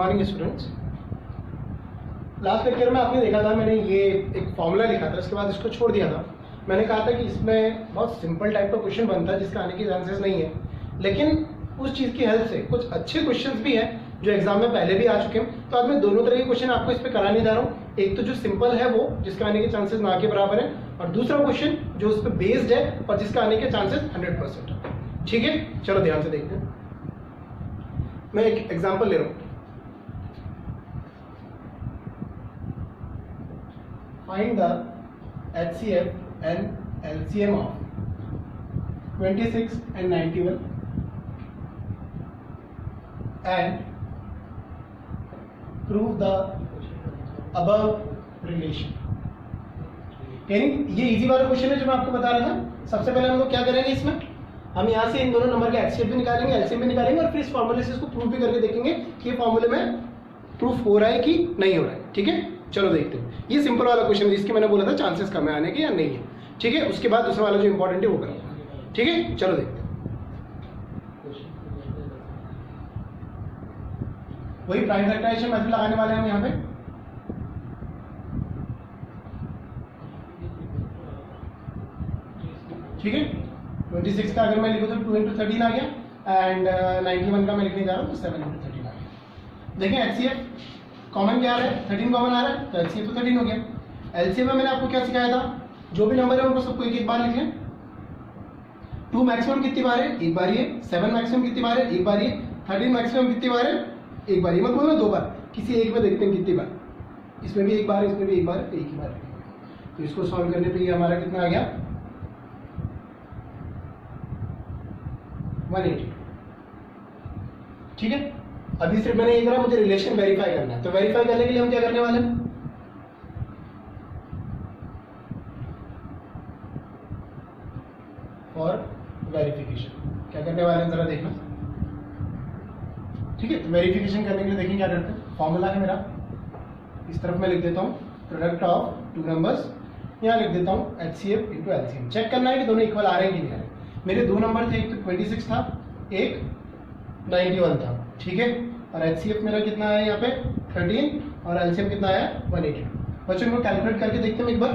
Morning students. Last lecture में आपने देखा था मैंने ये एक फॉर्मूला लिखा था, उसके बाद इसको छोड़ दिया था। मैंने कहा था कि इसमें बहुत सिंपल टाइप का क्वेश्चन बनता है जिसका आने के चांसेस नहीं है, लेकिन उस चीज़ की हेल्प से कुछ अच्छे क्वेश्चंस भी हैं जो एग्जाम में पहले भी आ चुके हैं। तो आज मैं दोनों तरह के क्वेश्चन आपको इस पर कराने जा रहा हूँ। एक तो जो सिंपल है वो जिसका आने के चांसेस ना के बराबर है, और दूसरा क्वेश्चन जो उस पर बेस्ड है और जिसका आने के चांसेस 100% है। ठीक है, चलो ध्यान से देखते हैं। मैं एक एग्जाम्पल ले रहा हूँ। Find the HCF and LCM of 26 and 91 and prove the above relation। यानी ये इजी वाला क्वेश्चन है जो मैं आपको बता रहा था। सबसे पहले हम लोग क्या करेंगे, इसमें हम यहाँ से इन दोनों नंबर के HCF भी निकालेंगे, LCM भी निकालेंगे, और फिर इस फॉर्मूले से इसको प्रूव भी करके देखेंगे कि ये फॉर्मूले में प्रूफ हो रहा है कि नहीं हो रहा है। ठीक है, चलो देखते हैं। ये सिंपल वाला क्वेश्चन है जिसकी मैंने बोला था चांसेस कम है आने के या नहीं है। ठीक है, उसके बाद दूसरा वाला जो इंपॉर्टेंट है वो करूँगा। ठीक है, चलो देखते हैं। वही प्राइम फैक्टराइजेशन मेथड लगाने वाले हैं हम यहाँ पे। ठीक है, 26 का अगर मैं लिखूँ तो 2 into 13 आ गया, एंड 91 का मैं लिखने जा रहा हूँ तो 7 into 13 आ गया। देखें HCF कॉमन क्या आ रहा है, 13 कॉमन आ रहा है तो LCM तो 13 हो गया। LCM में मैंने आपको क्या सिखाया था, जो भी नंबर है उनको सबको एक एक बार लिख लें। 2 मैक्सिमम कितनी बार है, एक बार ये। 7 मैक्सिमम कितनी बार है, एक बार ये। 13 मैक्सिमम कितनी बार है, एक बार ये। मत बोलना 2 बार, किसी एक में देखते हैं कितनी बार। इसमें भी एक बार, इसमें भी एक बार, एक ही बार। तो इसको सॉल्व करने पे ये हमारा कितना आ गया, 180। ठीक है, अभी सिर्फ मैंने ये करा, मुझे रिलेशन वेरीफाई करना है। तो वेरीफाई करने के लिए हम क्या करने वाले हैं, और वेरिफिकेशन क्या करने वाले हैं जरा देखना। ठीक है, तो वेरिफिकेशन करने के लिए देखें क्या करते हैं। फॉर्मूला है मेरा, इस तरफ मैं लिख देता हूँ प्रोडक्ट ऑफ 2 नंबर्स, यहाँ लिख देता हूँ HCF इंटू LCM। चेक करना है कि दोनों इक्वल आ रहे हैं कि नहीं आ रहे। मेरे 2 नंबर थे, एक तो 26 था, एक 91 था। ठीक है, और HCF मेरा कितना आया यहाँ पे 13, और LCM कितना आया 180। बच्चों इनको कैलकुलेट करके देखते हैं एक बार।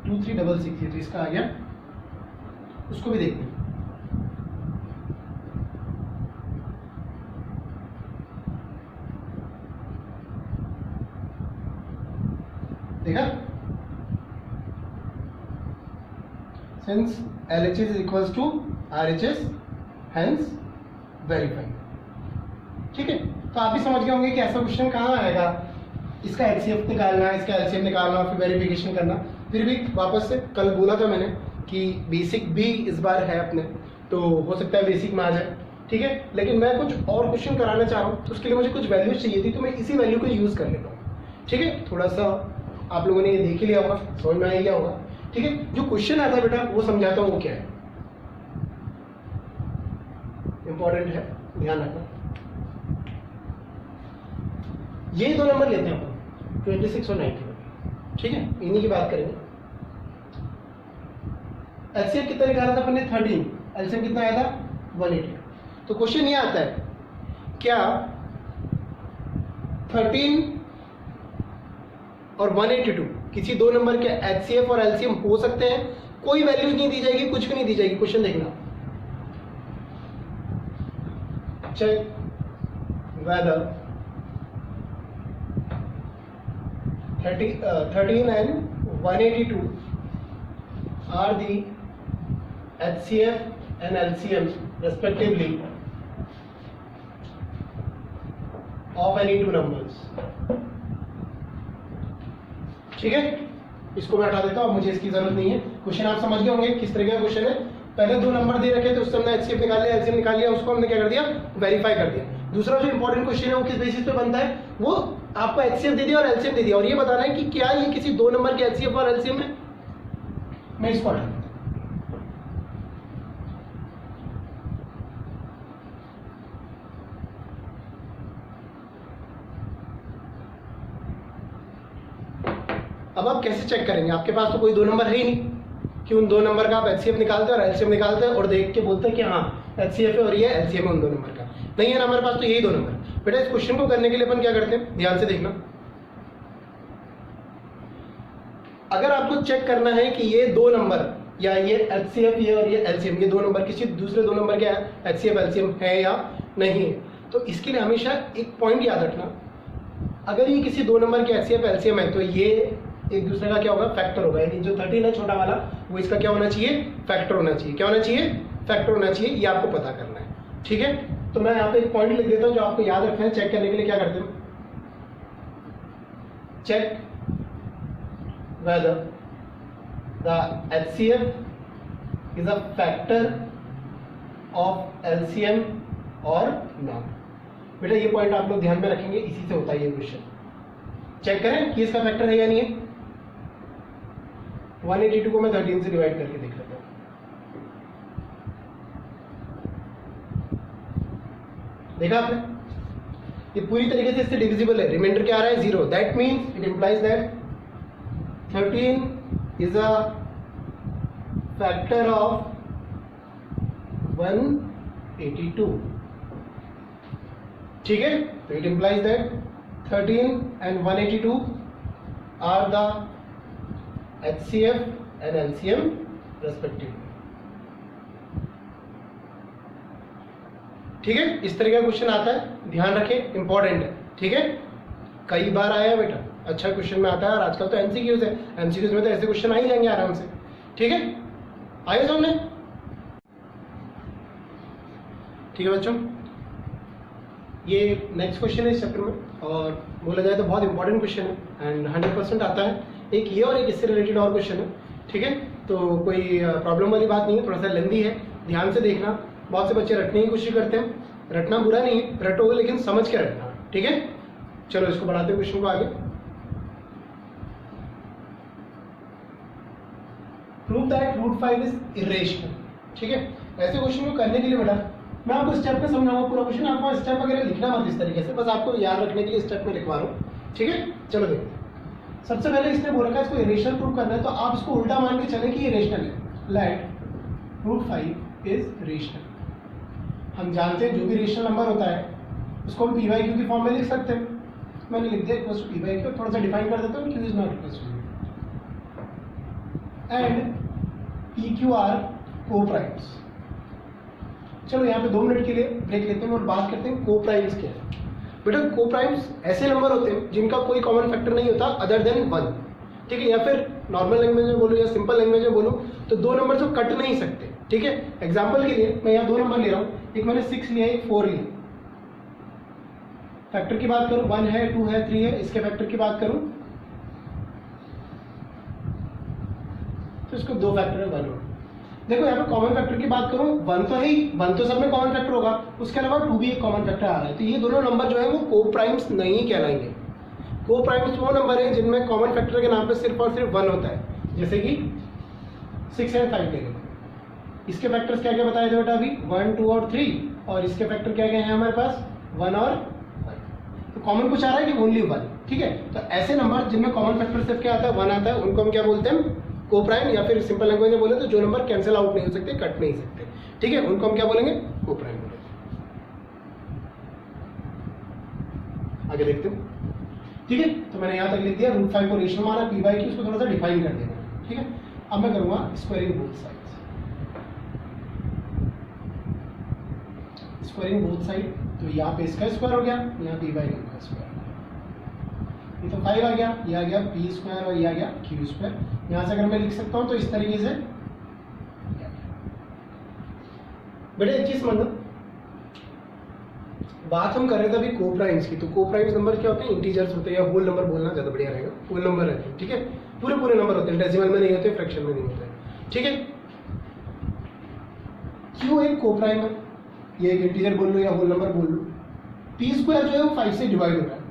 टू 3 डबल 6 ये तो इसका आ गया, उसको भी देखते हैं। देखा, since LHS is equals to RHS, hence verify. ठीक है, तो आप भी समझ गए होंगे कि ऐसा क्वेश्चन कहाँ आएगा, इसका HCF निकालना है, इसका LCM निकालना, फिर वेरिफिकेशन करना। फिर भी वापस से कल बोला था मैंने कि बेसिक भी इस बार है अपने, तो हो सकता है बेसिक में आ जाए। ठीक है, लेकिन मैं कुछ और क्वेश्चन कराना चाह रहा हूँ, तो उसके लिए मुझे कुछ वैल्यूज चाहिए थी, तो मैं इसी वैल्यू को यूज़ कर लेता हूँ। ठीक है, थोड़ा सा आप लोगों ने ये देख ही लिया होगा, समझ में आ गया होगा। ठीक है, जो क्वेश्चन आता है बेटा वो समझाता हूँ वो क्या है, इंपॉर्टेंट है, ध्यान रखना। ये 2 नंबर लेते हैं अपन, 26 और 91। ठीक है, इन्हीं की बात करेंगे। HCF कितना निकाला था अपन ने 13, LCM कितना आया था 180। तो क्वेश्चन ये आता है, क्या 13 और 182 किसी 2 नंबर के HCF और LCM हो सकते हैं। कोई वैल्यूज नहीं दी जाएगी, कुछ भी नहीं दी जाएगी। क्वेश्चन देखना, check whether 13 and 182 are the HCF and LCM respectively of any 2 numbers। ठीक है, इसको मैं हटा देता हूँ, मुझे इसकी जरूरत नहीं है। क्वेश्चन आप समझ गए होंगे किस तरह का क्वेश्चन है। पहले 2 नंबर दे रखे थे, उससे हमने HCF निकाल लिया, LCM निकाल लिया, उसको हमने क्या कर दिया, वेरीफाई कर दिया। दूसरा जो इंपॉर्टेंट क्वेश्चन है वो किस बेसिस पे बनता है, वो आपको HCF दे दिया और LCM दे दिया, और ये बताना है कि क्या ये किसी 2 नंबर के HCF और LCM है। मैं इसको हटा देता हूं। अब आप कैसे चेक करेंगे, आपके पास तो कोई दो नंबर है ही नहीं कि उन दो नंबर का आप एचसीएफ निकालते हैं और एलसीएम निकालते हैं और देख के बोलते हैं कि हाँ एचसीएफ है और ये एलसीएम है उन दो नंबर का। नहीं है ना हमारे पास तो यही दो नंबर। बेटा इस क्वेश्चन को करने के लिए अपन क्या करते हैं, ध्यान से देखना। अगर आपको चेक करना है कि ये दो नंबर या ये एचसीएफ ये और ये एलसीएम, ये दो नंबर किसी दूसरे दो नंबर के एचसीएफ एलसीएम है या नहीं है, तो इसके लिए हमेशा एक पॉइंट याद रखना, अगर ये किसी दो नंबर के एचसीएफ एलसीएम है तो ये एक दूसरे का क्या होगा, फैक्टर होगा। यानी जो 13 है छोटा वाला वो इसका क्या होना चाहिए, फैक्टर होना चाहिए। क्या होना चाहिए, फैक्टर होना चाहिए। ये आपको पता करना है, ठीक है। तो मैं यहाँ पे एक पॉइंट लिख देता हूँ जो आपको याद रखना है। चेक करने के लिए क्या करते हैं, check whether the HCF is a factor of LCM or not। बेटा ये पॉइंट आप लोग ध्यान में रखेंगे, इसी से होता है ये क्वेश्चन। चेक करें कि इसका फैक्टर है या नहीं है। 182 को मैं 13 से डिवाइड करके देख लेता हूँ। देखा आपने, ये पूरी तरीके से इससे डिविजिबल है। रिमाइंडर क्या आ रहा है, 0। That means it implies that 13 is a factor of 182। ठीक है, तो it implies that 13 and 182 are the HCF and LCM respectively। ठीक है, इस तरह का क्वेश्चन आता है, ध्यान रखें, इंपॉर्टेंट है। ठीक है, कई बार आया है बेटा, अच्छा क्वेश्चन में आता है। और आजकल तो एमसीक्यूज है, एमसीक्यूज में तो ऐसे क्वेश्चन आ ही जाएंगे आराम से। ठीक है, आइए सामने। ठीक है बच्चों, ये नेक्स्ट क्वेश्चन है इस चैप्टर में और बोला जाए तो बहुत इंपॉर्टेंट क्वेश्चन है एंड 100% आता है। एक ये और एक इससे रिलेटेड और क्वेश्चन है। ठीक है, तो कोई प्रॉब्लम वाली बात नहीं है, थोड़ा सा लेंदी है, ध्यान से देखना। बहुत से बच्चे रटने की कोशिश करते हैं, रटना बुरा नहीं है, रटोगे लेकिन समझ के रटना। ठीक है, चलो इसको बढ़ाते हैं क्वेश्चन को आगे। Prove that root 5 is irrational. ठीक है, ऐसे क्वेश्चन को करने के लिए बेटा मैं आपको स्टेप में समझाऊंगा पूरा क्वेश्चन। आपको स्टेप वगैरह लिखना मत इस तरीके से, बस आपको याद रखने के लिए स्टेप में लिखवा रहा हूँ। ठीक है, चलो देखते हैं। सबसे पहले इसने बोला था इसको इरेशनल प्रूव करना है, तो आप इसको उल्टा मान के चले कि ये रेशनल है। Let root 5 is rational. हम जानते हैं जो भी रेशनल नंबर होता है उसको हम पी वाई क्यू की फॉर्म में लिख सकते हैं। मैंने लिख दिया equals to p by q, थोड़ा सा डिफाइन कर देता हूँ, q is not equals to and p q are coprimes. चलो यहाँ पे 2 मिनट के लिए ब्रेक लेते हैं और बात करते हैं को प्राइम्स क्या है। बेटा को प्राइम्स ऐसे नंबर होते हैं जिनका कोई कॉमन फैक्टर नहीं होता अदर देन 1। ठीक है, या फिर नॉर्मल लैंग्वेज में बोलूँ या सिंपल लैंग्वेज में बोलूँ तो दो नंबर जो कट नहीं सकते। ठीक है, एग्जाम्पल के लिए मैं यहाँ 2 नंबर ले रहा हूँ, एक मैंने 6 लिया, एक 4 लिया। फैक्टर की बात करूँ 1 है, 2 है, 3 है, इसके फैक्टर की बात करूँ तो इसको 2 फैक्टर है, 1 हो। देखो यहाँ पे कॉमन फैक्टर की बात करूँ 1 तो है ही, 1 तो सब में कॉमन फैक्टर होगा, उसके अलावा 2 भी एक कॉमन फैक्टर आ रहा है। तो ये दोनों नंबर जो है वो को प्राइम्स नहीं कहलाएंगे। को प्राइम्स वो नंबर है जिनमें कॉमन फैक्टर के नाम पे सिर्फ और सिर्फ 1 होता है। जैसे कि 6 एंड 5 ले लो, इसके फैक्टर्स क्या क्या बताए थे बेटा अभी, 1, 2 और 3, और इसके फैक्टर क्या क्या है हमारे पास, 1 और 5। तो कॉमन कुछ आ रहा है कि ओनली 1। ठीक है, तो ऐसे नंबर जिनमें कॉमन फैक्टर सिर्फ क्या आता है, 1 आता है, उनको हम क्या बोलते हैं, को प्राइम। या फिर सिंपल लैंग्वेज में बोले तो जो नंबर कैंसिल आउट नहीं हो सकते, कट नहीं सकते। ठीक है, उनको हम क्या बोलेंगे, को प्राइम बोलेंगे। आगे देखते हैं। ठीक है, तो मैंने यहाँ तक लिख दिया, रूट 5 को रेशनल माना, पी बाई की उसको थोड़ा सा डिफाइन कर देना। ठीक है, अब मैं करूँगा squaring both sides. Squaring both side, तो यहाँ पे इसका स्क्वायर हो गया, यहाँ पी बाई का स्क्वायर। ये तो 5 आ गया, ये आ गया पी स्क्वायर और ये आ गया क्यू स्क्वायर। यहाँ से अगर मैं लिख सकता हूँ तो इस तरीके से। बेटे एक चीज समझो, बात हम कर रहे थे अभी को प्राइम्स की, तो को प्राइम्स नंबर क्या होते हैं, इंटीजर्स होते हैं, या होल नंबर बोलना ज्यादा बढ़िया रहेगा, होल नंबर रहते हैं। ठीक है, पूरे पूरे नंबर होते हैं, डेसिमल में नहीं होते, फ्रैक्शन में नहीं होते। ठीक है, क्यू एक को प्राइम है, ये एक इंटीजर बोल लो या होल नंबर बोल लो। पी स्क्वायर जो है वो 5 से डिवाइड हो रहा है।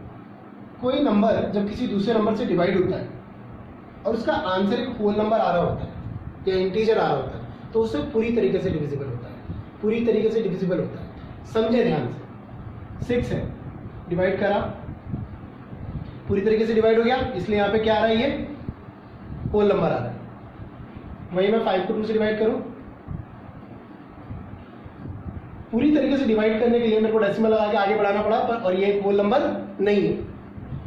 कोई नंबर जब किसी दूसरे नंबर से डिवाइड होता है और उसका आंसर एक होल नंबर आ रहा होता है या इंटीजर आ रहा होता है, तो उससे पूरी तरीके से डिविजिबल होता है, पूरी तरीके से डिविजिबल होता है। समझे ध्यान से, 6 है, डिवाइड करा, पूरी तरीके से डिवाइड हो गया, इसलिए यहाँ पे क्या आ रहा है, ये होल नंबर आ रहा है, वहीं मैं 5 को 2 से डिवाइड करूं, पूरी तरीके से डिवाइड करने के लिए मेरे को डेसिमल लगा के आगे बढ़ाना पड़ा, पर और ये एक होल नंबर नहीं है।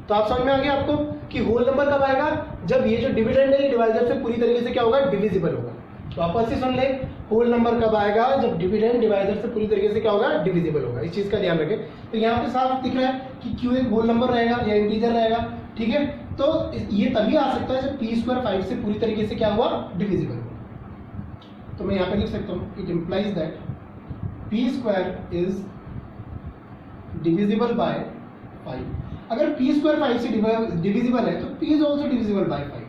तो आप समझ में आ गया आपको कि होल नंबर कब आएगा, जब ये जो डिविडेंड है ये डिवाइजर से पूरी तरीके से क्या होगा, डिविजिबल होगा। तो वापस से सुन ले, होल नंबर कब आएगा, जब डिविडेंड डिवाइजर से पूरी तरीके से क्या होगा, डिविजिबल होगा। इस चीज का ध्यान रखें। तो यहाँ पे साफ दिख रहा है कि क्यू एक होल नंबर रहेगा या इंटीजर रहेगा, ठीक है। तो ये तभी आ सकता है जब पी स्क्वायर 5 से पूरी तरीके से क्या हुआ, डिविजिबल हुआ। तो मैं यहाँ पे लिख सकता हूँ, it implies that P square is divisible by 5। अगर पी स्क्वायर 5 से डिविजिबल है तो P is also divisible by 5।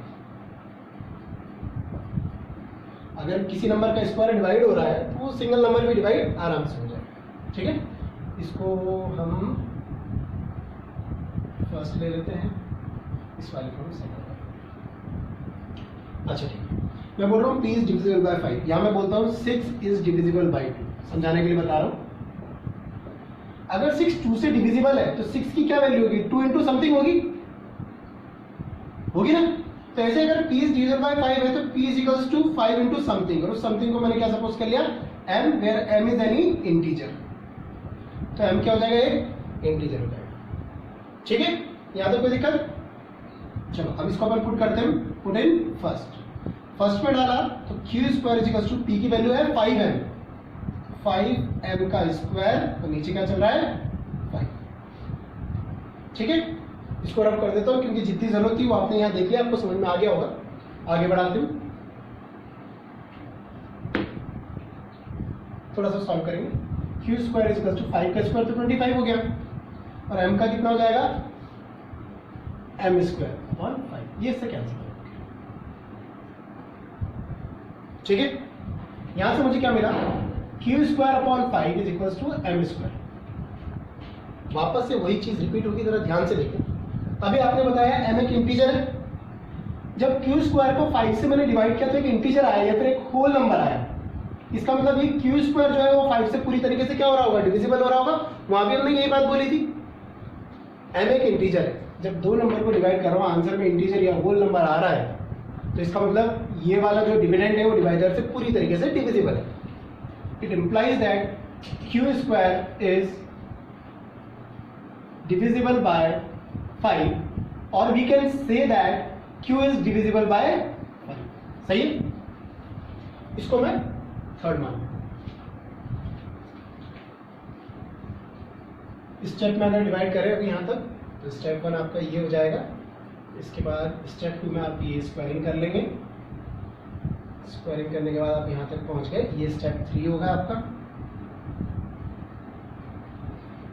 अगर किसी नंबर का स्क्वायर डिवाइड हो रहा है तो वो सिंगल नंबर भी डिवाइड आराम से हो जाएगा, ठीक है। इसको हम फर्स्ट ले लेते हैं, इस वाले को हम सेकंड। अच्छा ठीक है, मैं बोल रहा हूँ p इज डिविजिबल बाय 5, यहाँ मैं बोलता हूँ 6 इज डिविजिबल बाय 2, समझाने के लिए बता रहा हूँ। अगर 6 2 से डिविजिबल है तो 6 की क्या वैल्यू होगी, 2 इंटू समथिंग होगी ना। तो ऐसे अगर p इज डिविजिबल बाय 5 है तो p is equals to 5 into something, और उस समथिंग को मैंने क्या सपोज कर लिया, m, where m is any integer. तो m क्या हो जाएगा, एक इंटीजर हो जाएगा, ठीक है। यहाँ तक कोई दिक्कत। चलो अब इसको अपन पुट करते हैं, पुट इन फर्स्ट में डाला तो q square is equals to p की वैल्यू है 5m, 5m का स्क्वायर, तो नीचे क्या चल रहा है 5, ठीक है। इसको रब कर देता हूं क्योंकि जितनी जरूरत थी वो आपने यहाँ देख लिया, आपको समझ में आ गया होगा। आगे बढ़ाते हूँ, थोड़ा सा सॉल्व करेंगे। q square is equals to 5 का स्क्वायर तो 25 हो गया, और m का कितना हो जाएगा, m स्क्वायर अपॉन 5, ये इससे कैंसिल हो गया, ठीक है। यहां से मुझे क्या मिला, q square upon 5 is equals to m square. वापस से वही चीज रिपीट होगी, जरा ध्यान से देखो। अभी आपने बताया m एक इंटीजर है, जब q स्क्वायर को 5 से मैंने डिवाइड किया तो एक इंटीजर आया या फिर एक होल नंबर आया। इसका मतलब ये q स्क्वायर जो है वो 5 से पूरी तरीके से क्या हो रहा होगा, डिविजिबल हो रहा होगा। वहां भी हमने यही बात बोली थी, m एक इंटीजर है, जब दो नंबर को डिवाइड कर रहा हूँ आंसर में इंटीजर या होल नंबर आ रहा है तो इसका मतलब ये वाला जो डिविडेंड है वो डिवाइडर से पूरी तरीके से डिविजिबल है। It implies that q square is divisible by 5, और we can say that q is divisible by 5, सही है। इसको मैं थर्ड मान, स्टेप में अगर डिवाइड करें अभी यहाँ तक तो स्टेप 1 आपका ये हो जाएगा। इसके बाद स्टेप 2 में आप ये स्क्वायरिंग कर लेंगे, स्क्वायरिंग करने के बाद आप यहाँ तक पहुँच गए, ये स्टेप 3 होगा आपका,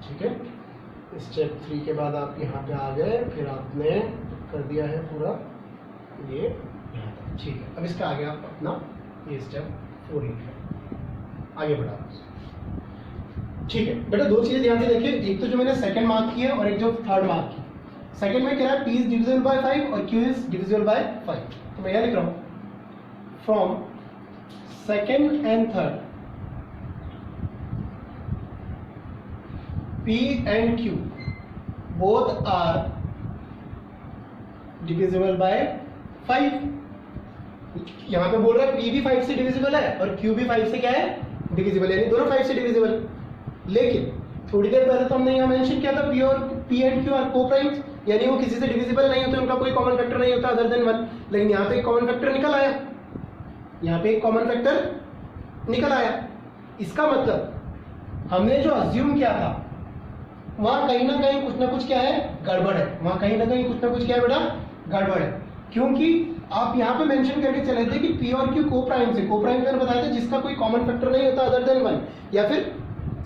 ठीक है। स्टेप 3 के बाद आप यहाँ पे आ गए, फिर आपने कर दिया है पूरा ये यहाँ तक, ठीक है। अब इसका आगे आप अपना ये स्टेप 4 लिख लें, आगे बढ़ा, ठीक है। बेटा दो चीजें ध्यान से देखिए, एक तो जो मैंने सेकंड मार्क की है और एक जो थर्ड मार्क की। सेकंड में कह रहा है p इज डिविजिबल बाय 5 और q इज डिविजिबल बाय 5, तो मैं यह लिख रहा हूँ from second and third p and q both are divisible by 5। यहां पे बोल रहा है p भी 5 से डिविजिबल है और q भी 5 से क्या है, डिविजिबल, यानी दोनों 5 से डिविजिबल। लेकिन थोड़ी देर पहले तो हमने यहां मेंशन किया था p and q आर को-प्राइम्स, यानी वो किसी से डिविजिबल नहीं होते, उनका कोई कॉमन फैक्टर नहीं होता अदर देन 1। लेकिन यहाँ पे एक कॉमन फैक्टर निकल आया, यहाँ पे एक कॉमन फैक्टर निकल आया। इसका मतलब हमने जो अज्यूम किया था वहां कहीं ना कहीं कुछ ना कुछ क्या है, गड़बड़ है। वहां कहीं ना कहीं कुछ ना कुछ क्या है बेटा, गड़बड़ है। क्योंकि आप यहाँ पे मेंशन करके चले थे कि p और q को-प्राइम्स है। को-प्राइम्स मैंने बताया था जिसका कोई कॉमन फैक्टर नहीं होता अदर देन 1, या फिर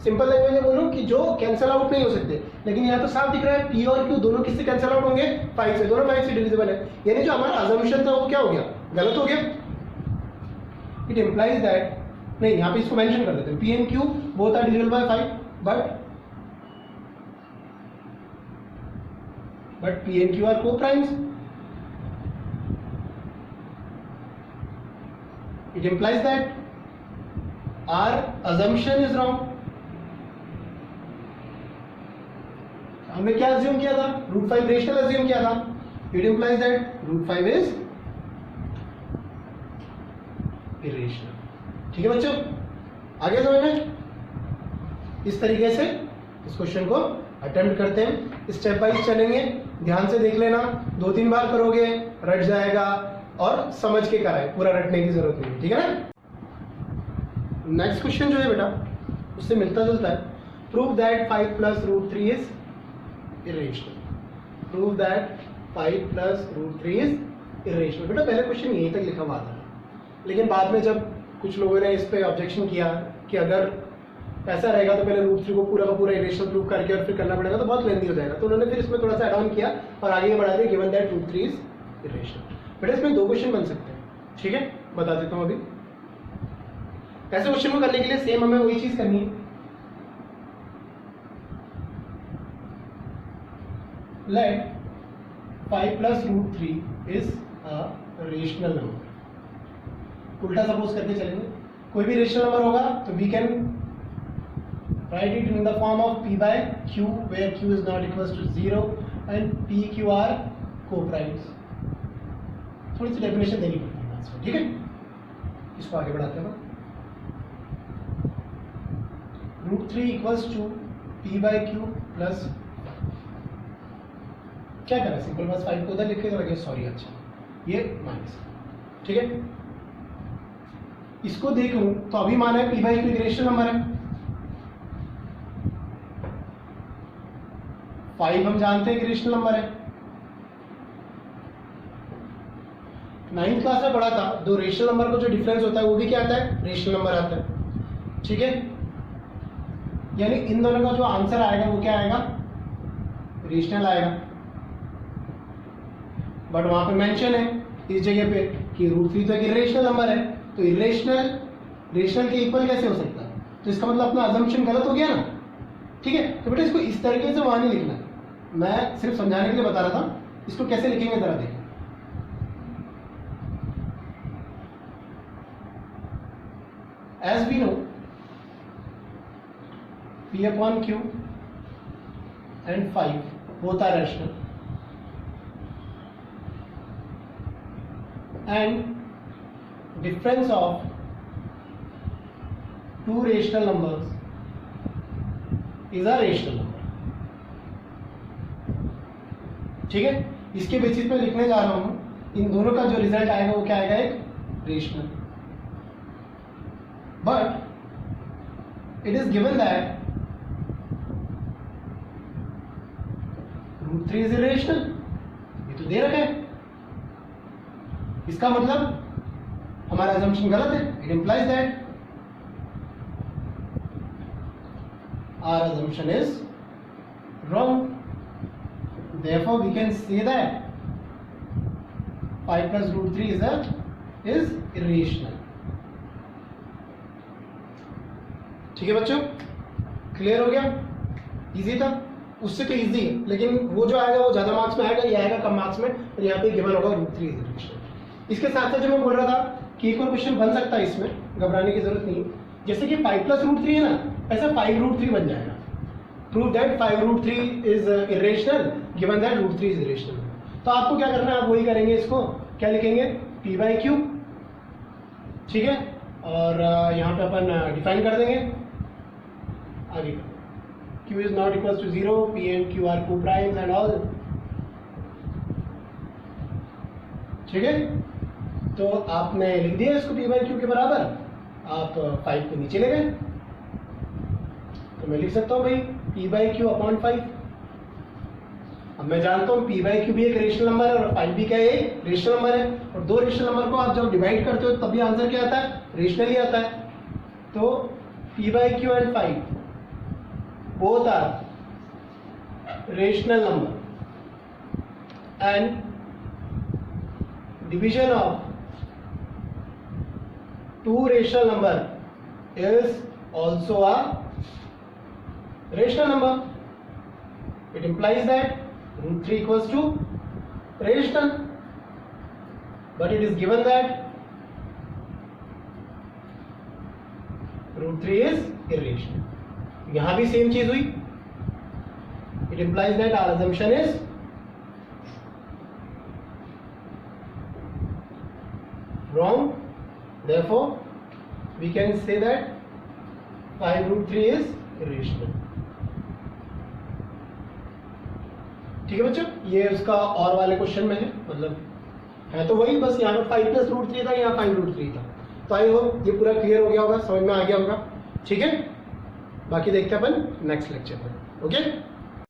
सिंपल लैंग्वेज में बोलूं कि जो कैंसिल आउट नहीं हो सकते। लेकिन यहाँ तो साफ दिख रहा है p और q दोनों किससे कैंसिल आउट होंगे, 5 से, दोनों 5 से डिविजिबल है। यानी जो हमारा अजम्पशन था वो क्या हो गया, गलत हो गया। इट इम्प्लाइज दैट, नहीं यहाँ पे इसको मेंशन कर देते हैं, p and q both are divisible by 5, but p and q are co-primes. It implies that our assumption is wrong. हमने क्या assume किया था, √5 रेशनल assume किया था। It implies that √5 is irrational. ठीक है बच्चों, आगे समझ में? इस तरीके से इस क्वेश्चन को अटेम्प्ट करते हैं, स्टेप वाइज चलेंगे, ध्यान से देख लेना, 2-3 बार करोगे रट जाएगा, और समझ के कराए, पूरा रटने की जरूरत नहीं, ठीक है ना। नेक्स्ट क्वेश्चन जो है बेटा उससे मिलता जुलता है, prove that 5 + √3 is irrational. Prove that 5 + √3 is irrational. बेटा पहले क्वेश्चन यहीं तक लिखा हुआ था, लेकिन बाद में जब कुछ लोगों ने इस पे ऑब्जेक्शन किया कि अगर ऐसा रहेगा तो पहले √3 को पूरा का पूरा इरेशनल प्रूव करके और फिर करना पड़ेगा तो बहुत लेंदी हो जाएगा, तो उन्होंने फिर इसमें थोड़ा सा ऐड ऑन किया और आगे बढ़ा दिया गिवन दैट √3 इज इरेशनल। बेटा इसमें 2 क्वेश्चन बन सकते हैं, ठीक है, बता देता हूँ अभी। ऐसे क्वेश्चन को करने के लिए सेम हमें वही चीज करनी है, let 5 + √3 is a rational number. उल्टा सपोज करके चलेंगे, कोई भी रेशनल नंबर होगा तो we can write it in the form of p/q where q is not equals to 0 and p q are co-primes। थोड़ी सी डेफिनेशन देनी पड़ती है इसमें, ठीक है। इसको आगे बढ़ाते हैं, √3 = p/q प्लस क्या करें, सिंपल बस 5 को उधर लिख के लगे, सॉरी, अच्छा ये माइनस, ठीक है। इसको देख लूं तो अभी माना है p/q एक रेशनल नंबर है, 5 हम जानते हैं कि रेशनल नंबर है। 9th क्लास में पढ़ा था, 2 रेशनल नंबर का जो डिफरेंस होता है वो भी क्या आता है, रेशनल नंबर आता है, ठीक है। यानी इन दोनों का जो आंसर आएगा वो क्या आएगा, रेशनल आएगा। बट वहां पे मेंशन है इस जगह पे कि √3 तो एक इरेशनल नंबर है, तो इरेशनल रेशनल के इक्वल कैसे हो सकता है, तो इसका मतलब अपना अजम्पशन गलत हो गया ना, ठीक है। तो बेटा इसको इस तरीके से वहां नहीं लिखना है, मैं सिर्फ समझाने के लिए बता रहा था, इसको कैसे लिखेंगे जरा देखें। As we know p/q and 5 both are rational and difference of 2 rational numbers is a rational number, ठीक है। इसके बेसिस पे लिखने जा रहा हूं, इन दोनों का जो रिजल्ट आएगा वो क्या आएगा, एक rational. But it is given that √3 is irrational, ये तो दे रखा है, इसका मतलब हमारा अजम्पशन गलत है, it implies that our assumption is wrong, therefore we can say that 5 + √3 is irrational। ठीक है बच्चों, क्लियर हो गया, इजी था, उससे तो इजी है, लेकिन वो जो आएगा वो ज्यादा मार्क्स में आएगा, ये आएगा कम मार्क्स में, और यहाँ पे गिवन होगा √3 is irrational। इसके साथ साथ जो मैं बोल रहा था कि एक और क्वेश्चन बन सकता है, इसमें घबराने की जरूरत नहीं, जैसे कि 5 + √3 है ना, ऐसा 5 √3 बन जाएगा। Prove that 5 √3 is irrational given that √3 is irrational. तो आपको क्या करना है, आप वही करेंगे, इसको क्या लिखेंगे, p/q, ठीक है, और यहाँ पे अपन डिफाइन कर देंगे आगे, q is not equal to 0, p and q are co-primes and all, ठीक है। तो आपने लिख दिया इसको p/q के बराबर, आप 5 को नीचे ले गए, तो मैं लिख सकता हूं भाई p/q/5। अब मैं जानता हूं p/q भी एक रेशनल नंबर है और 5 भी क्या है, एक रेशनल नंबर है, और 2 रेशनल नंबर को आप जब डिवाइड करते हो तभी आंसर क्या आता है, रेशनल ही आता है। तो p/q and 5 both are rational number and division of 2 rational number is also a rational number. It implies that root 3 equals to rational, but it is given that root 3 is irrational. यहाँ भी same चीज हुई. It implies that our assumption is wrong. Therefore, we can say that 5√3 is irrational. ठीक है बच्चों, ये उसका और वाले क्वेश्चन में है, मतलब है तो वही, बस यहाँ पर 5+√3 था, यहाँ 5√3 था. तो आई होप ये पूरा क्लियर हो गया होगा, समझ में आ गया होगा. ठीक है, बाकी देखते हैं अपन नेक्स्ट लेक्चर में. ओके.